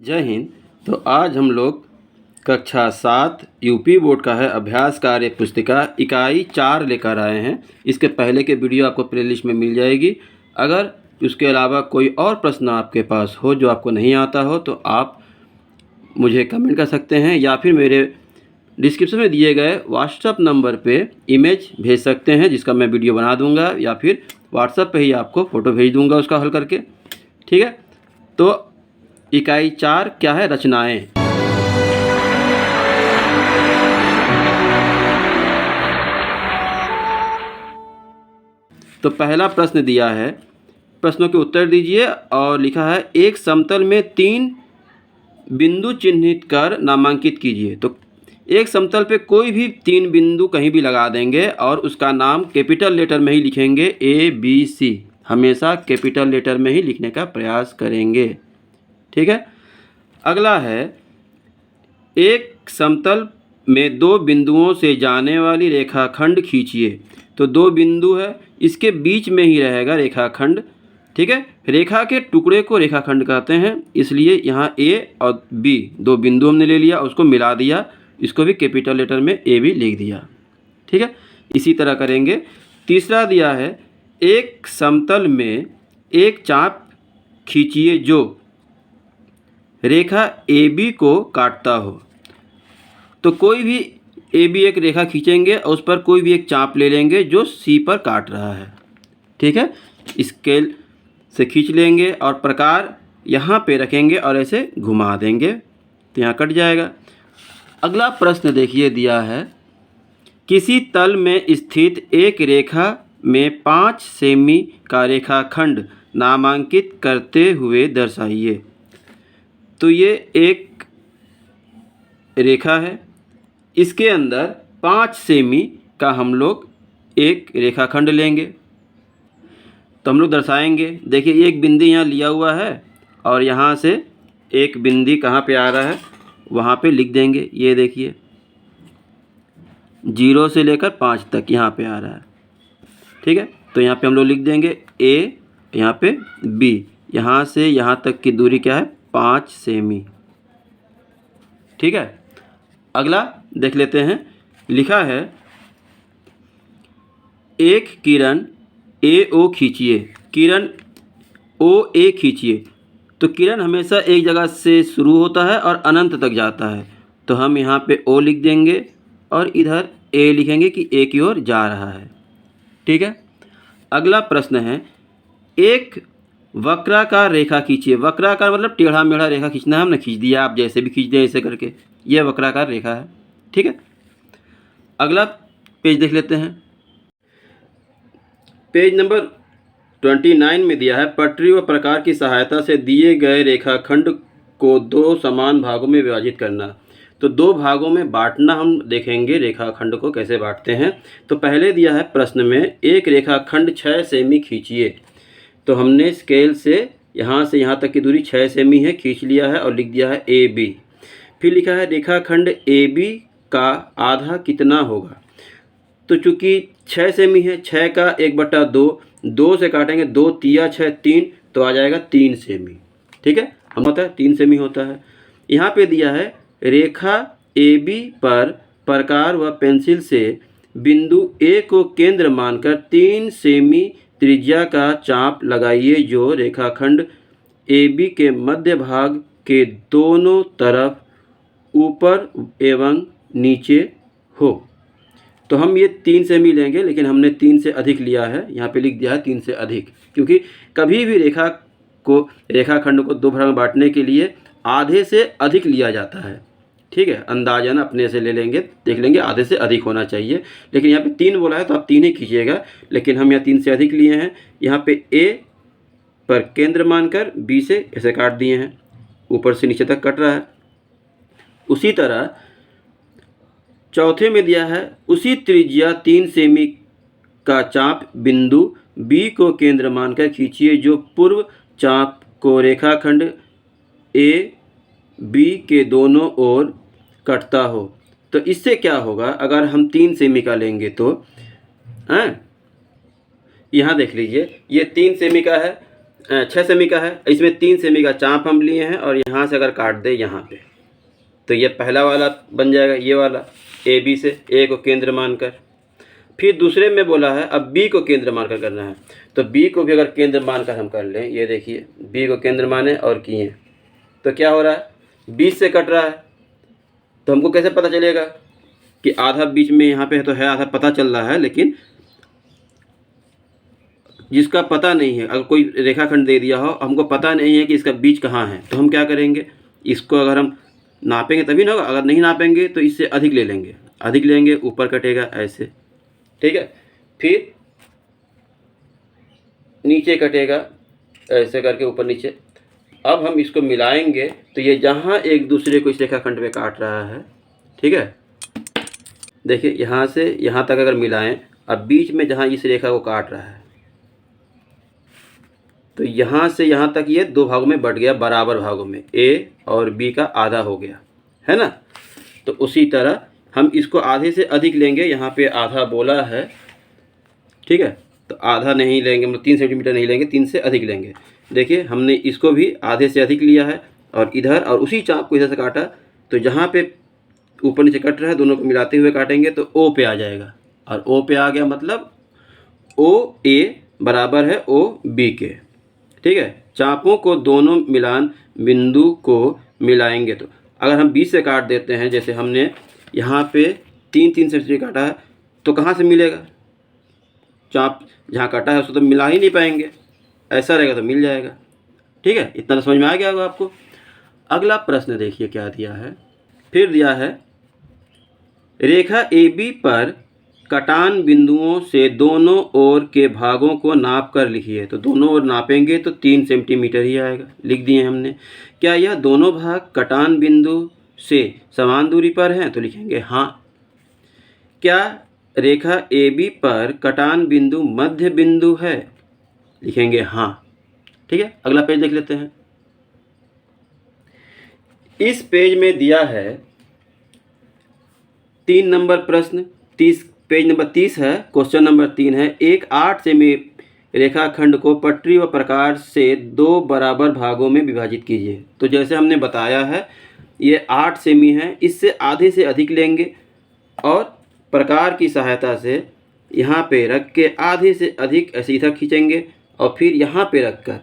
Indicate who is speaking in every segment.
Speaker 1: जय हिंद। तो आज हम लोग कक्षा 7 यूपी बोर्ड का है अभ्यास कार्य पुस्तिका इकाई 4 लेकर आए हैं। इसके पहले के वीडियो आपको प्लेलिस्ट में मिल जाएगी। अगर उसके अलावा कोई और प्रश्न आपके पास हो जो आपको नहीं आता हो तो आप मुझे कमेंट कर सकते हैं या फिर मेरे डिस्क्रिप्शन में दिए गए व्हाट्सएप नंबर पे इमेज भेज सकते हैं, जिसका मैं वीडियो बना दूंगा या फिर व्हाट्सएप पे ही आपको फ़ोटो भेज दूंगा उसका हल करके। ठीक है, तो इकाई 4 क्या है? रचनाएं। तो पहला प्रश्न दिया है, प्रश्नों के उत्तर दीजिए और लिखा है एक समतल में 3 बिंदु चिन्हित कर नामांकित कीजिए। तो एक समतल पे कोई भी 3 बिंदु कहीं भी लगा देंगे और उसका नाम कैपिटल लेटर में ही लिखेंगे। ABC हमेशा कैपिटल लेटर में ही लिखने का प्रयास करेंगे। ठीक है। अगला है एक समतल में 2 बिंदुओं से जाने वाली रेखाखंड खींचिए। तो 2 बिंदु है, इसके बीच में ही रहेगा रेखाखंड। ठीक है, रेखा के टुकड़े को रेखाखंड कहते हैं, इसलिए यहाँ A और B 2 बिंदु हमने ले लिया, उसको मिला दिया, इसको भी कैपिटल लेटर में A भी लिख दिया। ठीक है, इसी तरह करेंगे। तीसरा दिया है एक समतल में एक चाप खींचिए जो रेखा AB को काटता हो। तो कोई भी AB एक रेखा खींचेंगे और उस पर कोई भी एक चाप ले लेंगे जो C पर काट रहा है। ठीक है, स्केल से खींच लेंगे और प्रकार यहाँ पे रखेंगे और ऐसे घुमा देंगे तो यहाँ कट जाएगा। अगला प्रश्न देखिए, दिया है किसी तल में स्थित एक रेखा में 5 सेमी का रेखाखंड नामांकित करते हुए दर्शाइए। तो ये एक रेखा है, इसके अंदर 5 सेमी का हम लोग एक रेखाखंड लेंगे तो हम लोग दर्शाएंगे। देखिए एक बिंदु यहाँ लिया हुआ है और यहाँ से एक बिंदु कहाँ पे आ रहा है वहाँ पे लिख देंगे। ये देखिए 0 से लेकर 5 तक यहाँ पे आ रहा है। ठीक है, तो यहाँ पे हम लोग लिख देंगे A, यहाँ पे B, यहाँ से यहाँ तक की दूरी क्या है? 5 सेमी। ठीक है, अगला देख लेते हैं। लिखा है एक किरण AO खींचिए। किरण OA खींचिए। तो किरण हमेशा एक जगह से शुरू होता है और अनंत तक जाता है, तो हम यहाँ पे O लिख देंगे और इधर A लिखेंगे कि A की ओर जा रहा है। ठीक है, अगला प्रश्न है एक वक्राकार रेखा खींचिए। वक्राकार मतलब टेढ़ा मेढ़ा रेखा खींचना है, हमने खींच दिया, आप जैसे भी खींच दें ऐसे करके, यह वक्राकार रेखा है। ठीक है, अगला पेज देख लेते हैं। पेज नंबर 29 में दिया है पटरी व प्रकार की सहायता से दिए गए रेखाखंड को 2 समान भागों में विभाजित करना। तो 2 भागों में बांटना हम देखेंगे रेखाखंड को कैसे बांटते हैं। तो पहले दिया है प्रश्न में एक रेखाखंड 6 सेमी खींचिए। तो हमने स्केल से यहाँ तक की दूरी 6 सेमी है, खींच लिया है और लिख दिया है AB। फिर लिखा है रेखाखंड AB का आधा कितना होगा। तो चूँकि 6 सेमी है, 6 का 1/2, 2 से काटेंगे, 2 तिया 6 3, तो आ जाएगा 3 सेमी। ठीक है, हम होता है 3 सेमी होता है। यहाँ पे दिया है रेखा AB पर प्रकार व पेंसिल से बिंदु A को केंद्र मानकर 3 सेमी त्रिज्या का चाप लगाइए जो रेखाखंड AB के मध्य भाग के दोनों तरफ ऊपर एवं नीचे हो। तो हम ये 3 सेमी लेंगे, लेकिन हमने 3 से अधिक लिया है, यहाँ पे लिख दिया है 3 से अधिक, क्योंकि कभी भी रेखाखंड को 2 भाग में बांटने के लिए आधे से अधिक लिया जाता है। ठीक है, अंदाजन अपने से ले लेंगे, देख लेंगे आधे से अधिक होना चाहिए, लेकिन यहाँ पे 3 बोला है तो आप 3 ही कीजिएगा, लेकिन हम यहाँ 3 से अधिक लिए हैं। यहाँ पे A पर केंद्र मानकर B से ऐसे काट दिए हैं, ऊपर से नीचे तक कट रहा है। उसी तरह चौथे में दिया है उसी त्रिज्या 3 सेमी का चाप बिंदु B को केंद्र मानकर खींचिए जो पूर्व चाप को रेखाखंड AB के दोनों ओर कटता हो। तो इससे क्या होगा, अगर हम 3 सेमी का लेंगे तो यहाँ देख लीजिए ये 3 सेमी का है 6 सेमी का है, इसमें 3 सेमी का चाप हम लिए हैं और यहाँ से अगर काट दे यहाँ पे तो ये पहला वाला बन जाएगा, ये वाला ए बी से ए को केंद्र मानकर। फिर दूसरे में बोला है अब बी को केंद्र मानकर करना है, तो बी को भी अगर केंद्र मानकर हम कर लें, ये देखिए बी को केंद्र माने और किए तो क्या हो रहा है, 20 से कट रहा है। तो हमको कैसे पता चलेगा कि आधा बीच में यहाँ पे तो है, आधा पता चल रहा है, लेकिन जिसका पता नहीं है, अगर कोई रेखाखंड दे दिया हो, हमको पता नहीं है कि इसका बीच कहाँ है, तो हम क्या करेंगे, इसको अगर हम नापेंगे तभी ना होगा, अगर नहीं नापेंगे तो इससे अधिक ले लेंगे, अधिक लेंगे ऊपर कटेगा ऐसे, ठीक है। फिर नीचे कटेगा ऐसे करके ऊपर नीचे। अब हम इसको मिलाएंगे तो ये जहाँ एक दूसरे को इस रेखाखंड पे काट रहा है, ठीक है, देखिए यहाँ से यहाँ तक अगर मिलाएं, अब बीच में जहाँ इस रेखा को काट रहा है तो यहाँ से यहाँ तक ये 2 भागों में बट गया, बराबर भागों में, ए और बी का आधा हो गया, है ना। तो उसी तरह हम इसको आधे से अधिक लेंगे, यहाँ पे आधा बोला है, ठीक है, तो आधा नहीं लेंगे, मतलब 3 सेंटीमीटर नहीं लेंगे, 3 से अधिक लेंगे। देखिए हमने इसको भी आधे से अधिक लिया है और इधर, और उसी चाप को इधर से काटा, तो जहाँ पे ऊपर नीचे कट रहा है दोनों को मिलाते हुए काटेंगे तो ओ पे आ जाएगा, और ओ पे आ गया मतलब ओ ए बराबर है ओ बी के, ठीक है। चापों को दोनों मिलान बिंदु को मिलाएंगे, तो अगर हम 20 से काट देते हैं, जैसे हमने यहाँ पे 3 सेंटीमीटर काटा है, तो कहाँ से मिलेगा, चाप जहाँ काटा है उसको तो मिला ही नहीं पाएंगे, ऐसा रहेगा तो मिल जाएगा, ठीक है। इतना तो समझ में आ गया होगा आपको। अगला प्रश्न देखिए क्या दिया है, फिर दिया है रेखा ए बी पर कटान बिंदुओं से दोनों ओर के भागों को नाप कर लिखिए। तो दोनों ओर नापेंगे तो 3 सेंटीमीटर ही आएगा, लिख दिए हमने। क्या यह दोनों भाग कटान बिंदु से समान दूरी पर हैं, तो लिखेंगे हाँ। क्या रेखा ए बी पर कटान बिंदु मध्य बिंदु है, लिखेंगे हाँ, ठीक है। अगला पेज देख लेते हैं। इस पेज में दिया है 3 नंबर प्रश्न, पेज नंबर 30 है, क्वेश्चन नंबर 3 है, एक 8 सेमी रेखाखंड को पटरी व प्रकार से 2 बराबर भागों में विभाजित कीजिए। तो जैसे हमने बताया है ये 8 सेमी है, इससे आधे से अधिक लेंगे और प्रकार की सहायता से यहाँ पे रख के आधे से अधिक ऐसे इधर खींचेंगे और फिर यहाँ पे रख कर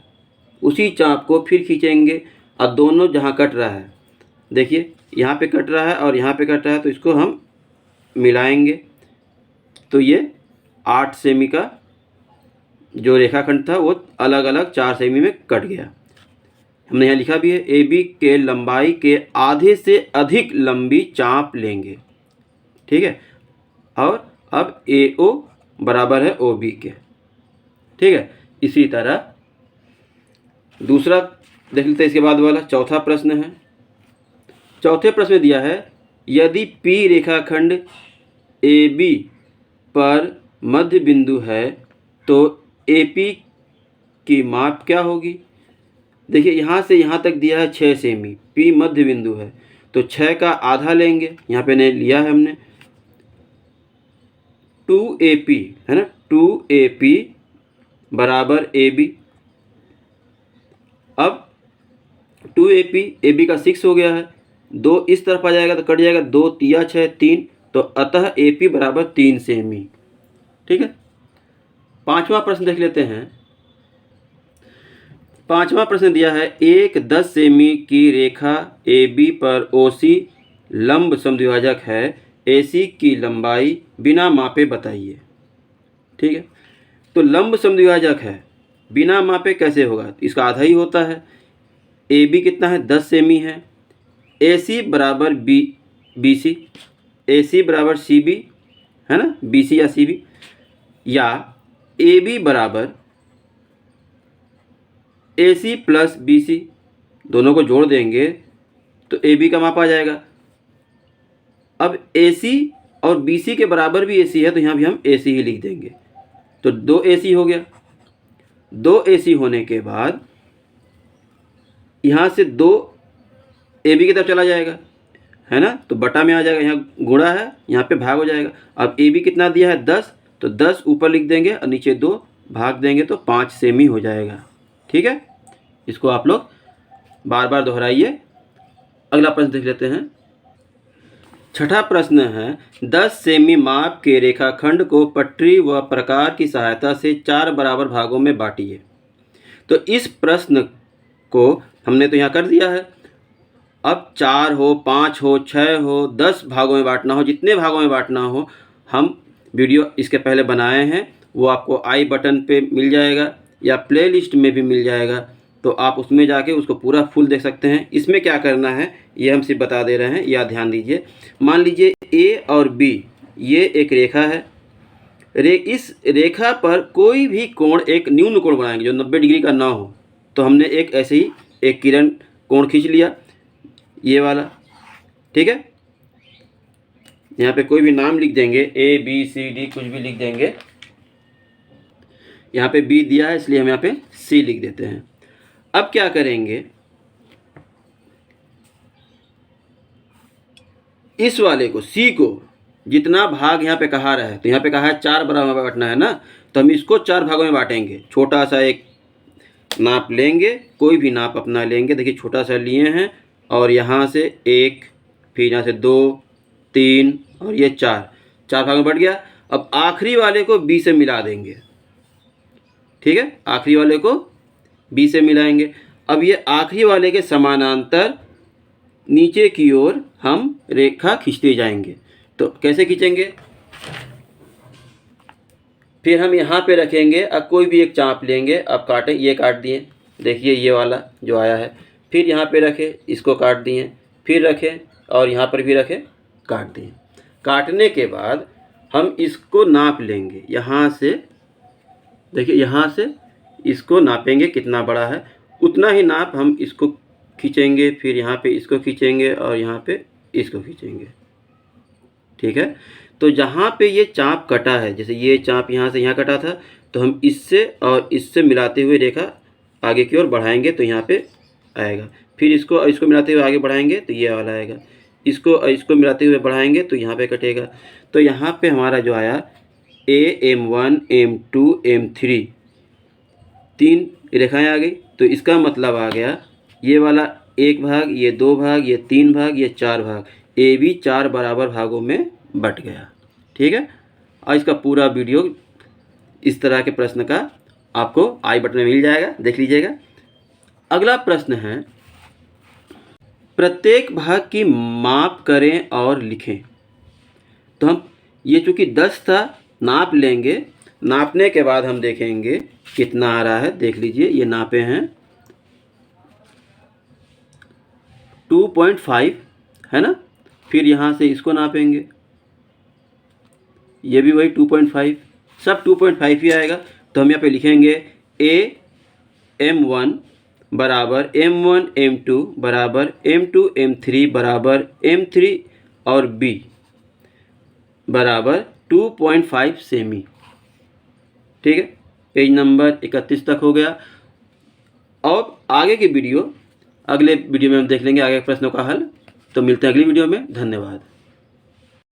Speaker 1: उसी चाप को फिर खींचेंगे, और दोनों जहाँ कट रहा है, देखिए यहाँ पे कट रहा है और यहाँ पे कट रहा है, तो इसको हम मिलाएंगे तो ये 8 सेमी का जो रेखाखंड था वो अलग अलग 4 सेमी में कट गया। हमने यहाँ लिखा भी है ए बी के लंबाई के आधे से अधिक लंबी चाप लेंगे, ठीक है। और अब ए ओ बराबर है ओ बी के, ठीक है। इसी तरह दूसरा देख लेते हैं, इसके बाद वाला चौथा प्रश्न है। चौथे प्रश्न में दिया है यदि पी रेखाखंड ए बी पर मध्य बिंदु है तो ए पी की माप क्या होगी। देखिए यहाँ से यहाँ तक दिया है 6 सेमी, पी मध्य बिंदु है तो 6 का आधा लेंगे, यहाँ पे ने लिया है हमने 2AP, है ना, 2AP बराबर AB। अब 2AP AB का 6 हो गया है, 2 इस तरफ आ जाएगा तो कट जाएगा, 2 तिया 6 3, तो अतः AP बराबर 3 सेमी, ठीक है। पांचवा प्रश्न देख लेते हैं। पांचवा प्रश्न दिया है एक 10 सेमी की रेखा AB पर OC लंब समद्विभाजक है, AC की लंबाई बिना मापे बताइए, ठीक है। तो लंब समद्विभाजक है, बिना मापे कैसे होगा, इसका आधा ही होता है। AB कितना है 10 सेमी है, AC बराबर BC, AC बराबर CB, है ना, BC या CB, या AB बराबर AC प्लस BC, दोनों को जोड़ देंगे तो AB का माप आ जाएगा। अब AC और BC के बराबर भी AC है तो यहाँ भी हम AC ही लिख देंगे, तो 2 AC हो गया। 2 AC होने के बाद यहाँ से 2 AB की तरफ चला जाएगा, है ना, तो बटा में आ जाएगा, यहाँ गुणा है यहाँ पे भाग हो जाएगा। अब AB कितना दिया है 10, तो 10 ऊपर लिख देंगे और नीचे 2 भाग देंगे तो 5 सेमी हो जाएगा, ठीक है, इसको आप लोग बार बार दोहराइए। अगला प्रश्न देख लेते हैं। छठा प्रश्न है 10 सेमी माप के रेखाखंड को पटरी व प्रकार की सहायता से 4 बराबर भागों में बांटिए। तो इस प्रश्न को हमने तो यहाँ कर दिया है। अब 4 हो, 5 हो, 6 हो, 10 भागों में बांटना हो, जितने भागों में बांटना हो, हम वीडियो इसके पहले बनाए हैं, वो आपको आई बटन पे मिल जाएगा या प्लेलिस्ट में भी मिल जाएगा, तो आप उसमें जाके उसको पूरा फुल देख सकते हैं। इसमें क्या करना है ये हम सिर्फ बता दे रहे हैं, या ध्यान दीजिए। मान लीजिए ए और बी ये एक रेखा है, इस रेखा पर कोई भी कोण एक न्यून कोण बनाएंगे जो 90 डिग्री का ना हो। तो हमने एक ऐसे ही एक किरण कोण खींच लिया, ये वाला, ठीक है। यहाँ पे कोई भी नाम लिख देंगे, ए बी सी डी कुछ भी लिख देंगे। यहाँ पे बी दिया है इसलिए हम यहाँ पे सी लिख देते हैं। अब क्या करेंगे, इस वाले को सी को जितना भाग यहाँ पे कहा रहा है, तो यहाँ पे कहा है 4 बराबर में बांटना है ना, तो हम इसको 4 भागों में बांटेंगे। छोटा सा एक नाप लेंगे, कोई भी नाप अपना लेंगे। देखिए छोटा सा लिए हैं और यहाँ से 1, फिर यहाँ से 2, 3 और ये 4 भाग में बढ़ गया। अब आखिरी वाले को बी से मिला देंगे, ठीक है, आखिरी वाले को बी से मिलाएंगे। अब ये आखिरी वाले के समानांतर नीचे की ओर हम रेखा खींचते जाएंगे। तो कैसे खींचेंगे, फिर हम यहाँ पे रखेंगे, अब कोई भी एक चाप लेंगे, अब काटें, ये काट दिए, देखिए ये वाला जो आया है, फिर यहाँ पे रखे, इसको काट दिए, फिर रखें और यहाँ पर भी रखें, काट दिए। काटने के बाद हम इसको नाप लेंगे, यहाँ से देखिए, यहाँ से इसको नापेंगे कितना बड़ा है, उतना ही नाप हम इसको खींचेंगे, फिर यहाँ पे इसको खींचेंगे और यहाँ पे इसको खींचेंगे, ठीक है। तो जहाँ पे ये चाप कटा है, जैसे ये चाप यहाँ से यहाँ कटा था, तो हम इससे और इससे मिलाते हुए रेखा आगे की ओर बढ़ाएंगे तो यहाँ पे आएगा। फिर इसको और इसको मिलाते हुए आगे बढ़ाएंगे तो ये वाला आएगा। इसको और इसको मिलाते हुए बढ़ाएंगे तो यहाँ पे कटेगा। तो यहाँ पे हमारा जो आया M1, M2, M3 3 रेखाएं आ गई। तो इसका मतलब आ गया ये वाला 1 भाग, ये 2 भाग, ये 3 भाग, ये 4 भाग, ए भी 4 बराबर भागों में बट गया, ठीक है। और इसका पूरा वीडियो इस तरह के प्रश्न का आपको आई बटन में मिल जाएगा, देख लीजिएगा। अगला प्रश्न है, प्रत्येक भाग की माप करें और लिखें। तो हम ये चूँकि 10 था, नाप लेंगे, नापने के बाद हम देखेंगे कितना आ रहा है। देख लीजिए, ये नापे हैं 2.5 है ना। फिर यहाँ से इसको नापेंगे, ये भी वही 2.5, सब 2.5 ही आएगा। तो हम यहाँ पे लिखेंगे M1 बराबर M1 M2 बराबर M2 M3 बराबर M3 और B बराबर 2.5 सेमी, ठीक है। पेज नंबर 31 तक हो गया। और आगे की वीडियो, अगले वीडियो में हम देख लेंगे आगे प्रश्नों का हल। तो मिलते हैं अगली वीडियो में, धन्यवाद।